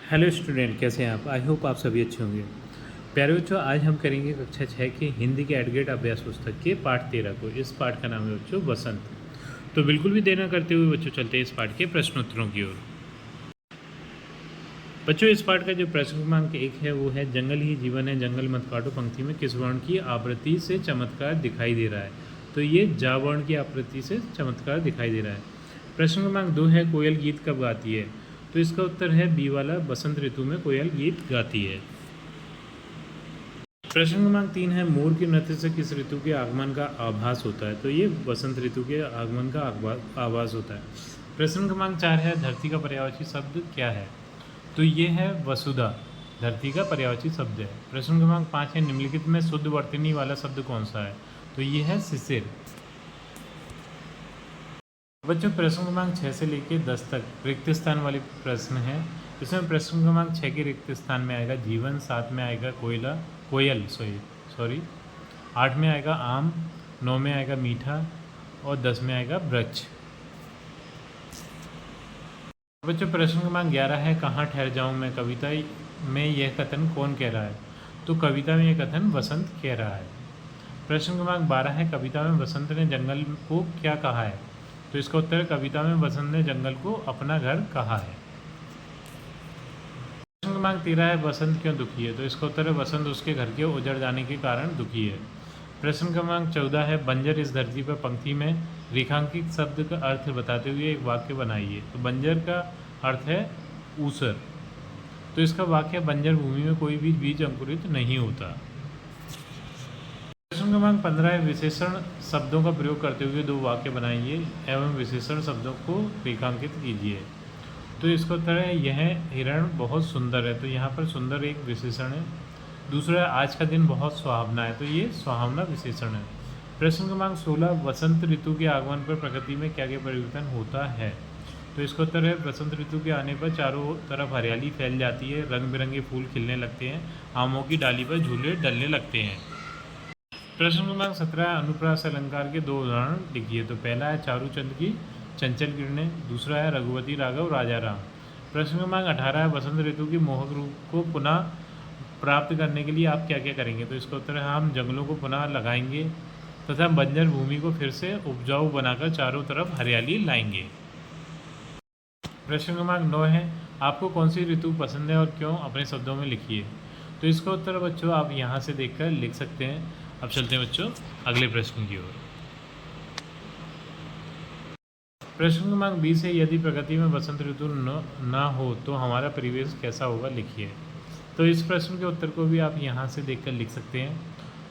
Hello student, कैसे हैं आप? आई होप आप सभी अच्छे होंगे। प्यारे बच्चों, आज हम करेंगे कक्षा 6 के हिंदी के एडगेट अभ्यास पुस्तक के पाठ 13 को। इस पाठ का नाम है बच्चों बसंत। तो बिल्कुल भी देर न करते हुए बच्चों चलते हैं इस पाठ के प्रश्नोत्तरों की ओर। बच्चों, इस पाठ का जो प्रश्न क्रमांक 1 है वो है, जंगल ही जीवन है जंगल मत काटो पंक्ति में किस वर्ण की आवृत्ति से चमत्कार दिखाई दे रहा है? तो ये जा वर्ण की आवृत्ति से चमत्कार दिखाई दे रहा है। प्रश्न क्रमांक 2 है, कोयल गीत कब गाती है? तो इसका उत्तर है बी वाला, बसंत ऋतु में कोयल गीत गाती है। प्रश्न क्रमांक 3 है, मोर के नृत्य से किस ऋतु के आगमन का आभास होता है? तो ये बसंत ऋतु के आगमन का आभास होता है। प्रश्न क्रमांक 4 है, धरती का पर्यायवाची शब्द क्या है? तो ये है वसुधा, धरती का पर्यायवाची शब्द है। प्रश्न क्रमांक 5 है, निम्नलिखित में शुद्ध वर्तनी वाला शब्द कौन सा है? तो ये है शिशिर। बच्चों, प्रश्न क्रमांक 6 से लेकर 10 तक रिक्त स्थान वाले प्रश्न हैं। इसमें प्रश्न क्रमांक 6 के रिक्त स्थान में आएगा जीवन, 7 में आएगा कोयल, सॉरी 8 में आएगा आम, 9 में आएगा मीठा और 10 में आएगा वृक्ष। बच्चों, प्रश्न क्रमांक 11 है, कहाँ ठहर जाऊँ मैं कविता में यह कथन कौन कह रहा है? तो कविता में यह कथन वसंत कह रहा है। प्रश्न क्रमांक 12 है, कविता में वसंत ने जंगल को क्या कहा है? तो इसका उत्तर है, कविता में वसंत ने जंगल को अपना घर कहा है। प्रश्न क्रमांक 13 है, बसंत क्यों दुखी है? तो इसका उत्तर है, बसंत उसके घर के उजड़ जाने के कारण दुखी है। प्रश्न क्रमांक 14 है, बंजर इस धरती पर पंक्ति में रेखांकित शब्द का अर्थ बताते हुए एक वाक्य बनाइए। तो बंजर का अर्थ है ऊसर। तो इसका वाक्य, बंजर भूमि में कोई भी बीज अंकुरित नहीं होता। प्रश्न क्रमांक 15 है, विशेषण शब्दों का प्रयोग करते हुए दो वाक्य बनाइए एवं विशेषण शब्दों को रेखांकित कीजिए। तो इसका उत्तर है, यह हिरण बहुत सुंदर है। तो यहाँ पर सुंदर एक विशेषण है। दूसरा है, आज का दिन बहुत सुहावना है। तो ये सुहावना विशेषण है। प्रश्न क्रमांक 16, वसंत ऋतु के आगमन पर प्रकृति में क्या क्या परिवर्तन होता है? तो इसका उत्तर है, वसंत ऋतु के आने पर चारों तरफ हरियाली फैल जाती है, रंग बिरंगे फूल खिलने लगते हैं, आमों की डाली पर झूले डलने लगते हैं। प्रश्न क्रमांक 17, अनुप्रास अलंकार के दो उदाहरण लिखिए। तो पहला है चारूचंद की चंचल किरणें, दूसरा है रघुवती राघव राजा राम। प्रश्न क्रमांक 18 है, बसंत ऋतु की मोहक रूप को पुनः प्राप्त करने के लिए आप क्या क्या करेंगे? तो इसका उत्तर है, हम जंगलों को पुनः लगाएंगे तथा बंजर भूमि को फिर से उपजाऊ बनाकर चारों तरफ हरियाली लाएंगे। प्रश्न क्रमांक 9 है, आपको कौन सी ऋतु पसंद है और क्यों? अपने शब्दों में लिखिए। तो इसका उत्तर बच्चों आप यहाँ से देखकर लिख सकते हैं। अब चलते हैं बच्चों अगले प्रश्न की ओर। प्रश्न क्रमांक 20 है, यदि प्रकृति में बसंत ऋतु न हो तो हमारा परिवेश कैसा होगा? लिखिए। तो इस प्रश्न के उत्तर को भी आप यहाँ से देखकर लिख सकते हैं।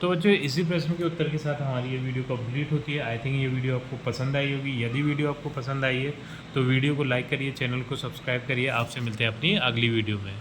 तो बच्चों, इसी प्रश्न के उत्तर के साथ हमारी ये वीडियो कंप्लीट होती है। आई थिंक ये वीडियो आपको पसंद आई होगी। यदि वीडियो आपको पसंद आई है तो वीडियो को लाइक करिए, चैनल को सब्सक्राइब करिए। आपसे मिलते हैं अपनी अगली वीडियो में।